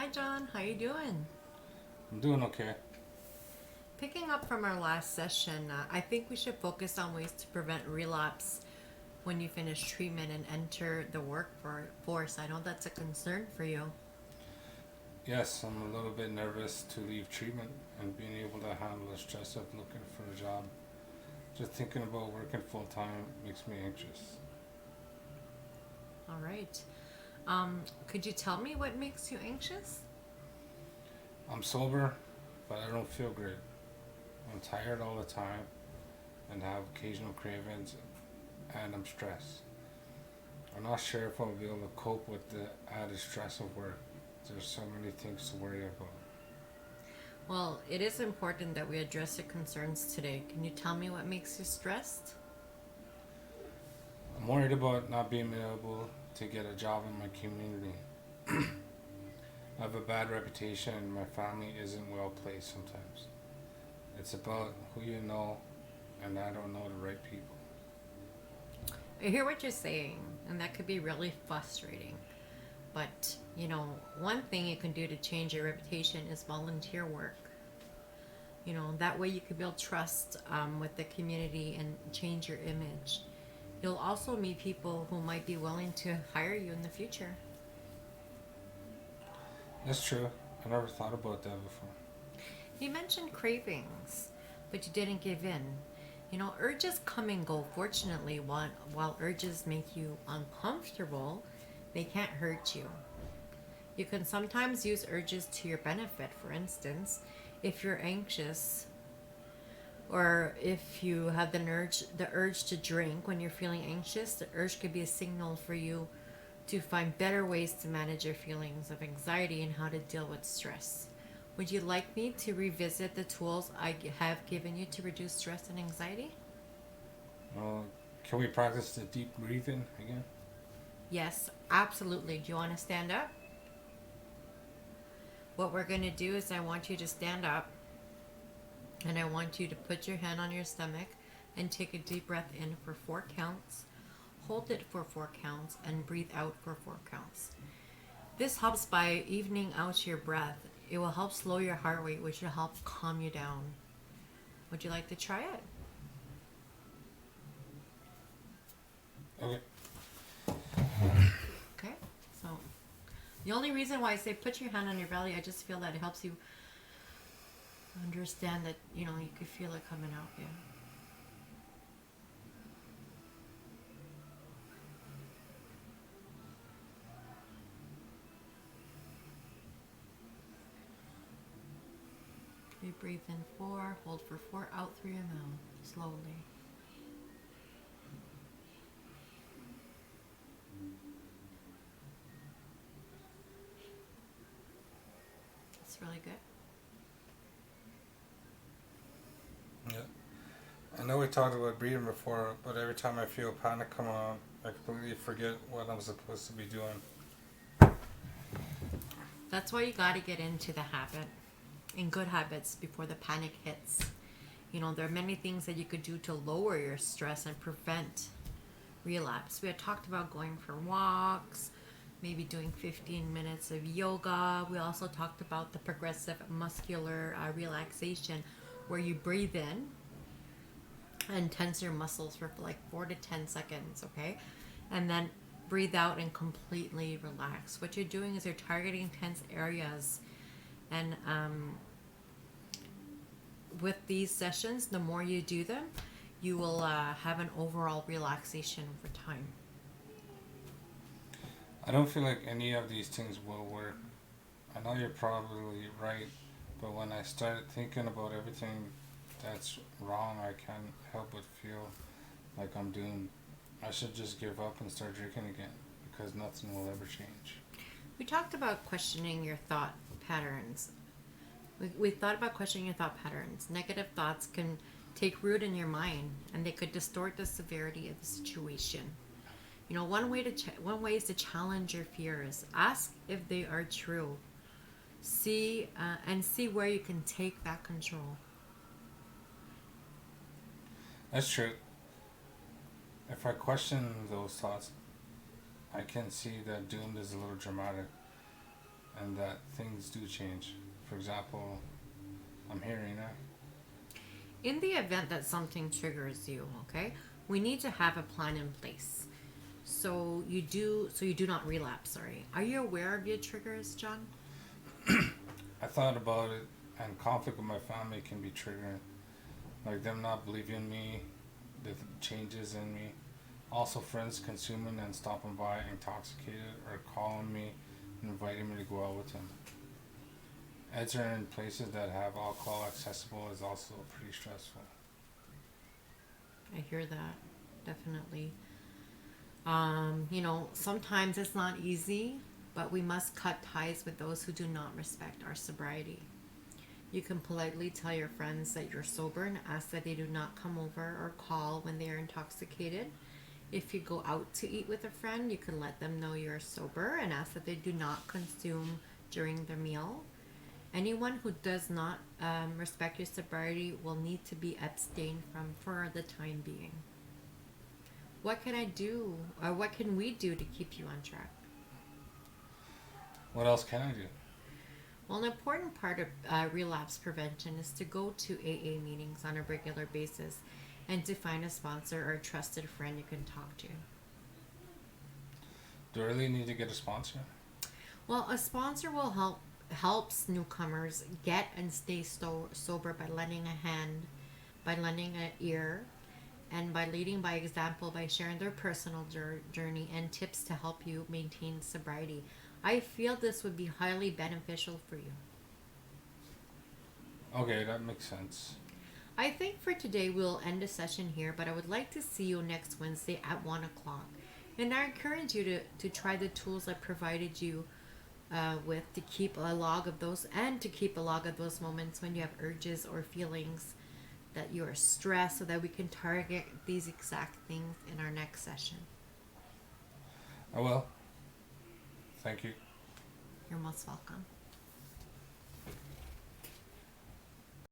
Hi John, how you doing? I'm doing okay. Picking up from our last session, I think we should focus on ways to prevent relapse when you finish treatment and enter the workforce. I know that's a concern for you. Yes, I'm a little bit nervous to leave treatment and being able to handle the stress of looking for a job. Just thinking about working full time makes me anxious. All right. Could you tell me what makes you anxious? I'm sober, but I don't feel great. I'm tired all the time and have occasional cravings, and I'm stressed. I'm not sure if I'll be able to cope with the added stress of work. There's so many things to worry about. Well, it is important that we address your concerns today. Can you tell me what makes you stressed? I'm worried about not being able to get a job in my community. I have a bad reputation and my family isn't well placed sometimes. It's about who you know, and I don't know the right people. I hear what you're saying, and that could be really frustrating. But, one thing you can do to change your reputation is volunteer work. That way you can build trust with the community and change your image. You'll also meet people who might be willing to hire you in the future. That's true. I never thought about that before. You mentioned cravings, but you didn't give in. Urges come and go. Fortunately, while urges make you uncomfortable, they can't hurt you. You can sometimes use urges to your benefit. For instance, if you're anxious or if you have the urge to drink when you're feeling anxious, the urge could be a signal for you to find better ways to manage your feelings of anxiety and how to deal with stress. Would you like me to revisit the tools I have given you to reduce stress and anxiety? Well, can we practice the deep breathing again? Yes, absolutely. Do you want to stand up? What we're going to do is I want you to stand up and I want you to put your hand on your stomach and take a deep breath in for 4 counts. Hold it for 4 counts and breathe out for 4 counts. This helps by evening out your breath. It will help slow your heart rate, which will help calm you down. Would you like to try it? Okay. Okay. So, the only reason why I say put your hand on your belly, I just feel that it helps you understand that, you could feel it coming out. Yeah. You breathe in 4, hold for 4, out through your mouth, slowly. It's really good. Yeah. I know we talked about breathing before, but every time I feel panic come on, I completely forget what I'm supposed to be doing. That's why you got to get into the habit, in good habits before the panic hits. There are many things that you could do to lower your stress and prevent relapse. We had talked about going for walks, maybe doing 15 minutes of yoga. We also talked about the progressive muscular relaxation where you breathe in and tense your muscles for like 4 to 10 seconds, okay? And then breathe out and completely relax. What you're doing is you're targeting tense areas. And with these sessions, the more you do them, you will have an overall relaxation over time. I don't feel like any of these things will work. I know you're probably right, but when I start thinking about everything that's wrong, I can't help but feel like I'm doomed. I should just give up and start drinking again because nothing will ever change. We talked about questioning your thought patterns. We thought about questioning your thought patterns. Negative thoughts can take root in your mind and they could distort the severity of the situation. One way is to challenge your fears. Ask if they are true. See where you can take back control. That's true. If I question those thoughts, I can see that doomed is a little dramatic. and that things do change. For example, I'm here, Rena. In the event that something triggers you, okay, we need to have a plan in place. So you do not relapse, sorry. Are you aware of your triggers, John? I thought about it, and conflict with my family can be triggering. Like them not believing in me, the changes in me. Also, friends consuming and stopping by intoxicated or calling me and inviting me to go out with them. Entering in places that have alcohol accessible is also pretty stressful. I hear that. Definitely. Sometimes it's not easy, but we must cut ties with those who do not respect our sobriety. You can politely tell your friends that you're sober and ask that they do not come over or call when they are intoxicated. If you go out to eat with a friend, you can let them know you're sober and ask that they do not consume during the meal. Anyone who does not respect your sobriety will need to be abstained from for the time being. What can I do, or what can we do to keep you on track? What else can I do? Well, an important part of relapse prevention is to go to AA meetings on a regular basis and to find a sponsor or a trusted friend you can talk to. Do I really need to get a sponsor? Well, a sponsor will helps newcomers get and stay sober by lending a hand, by lending an ear, and by leading by example by sharing their personal journey and tips to help you maintain sobriety. I feel this would be highly beneficial for you. Okay, that makes sense. I think for today we'll end the session here, but I would like to see you next Wednesday at 1 o'clock. And I encourage you to try the tools I provided you with to keep a log of those and to keep a log of those moments when you have urges or feelings that you are stressed so that we can target these exact things in our next session. Oh well, thank you. You're most welcome.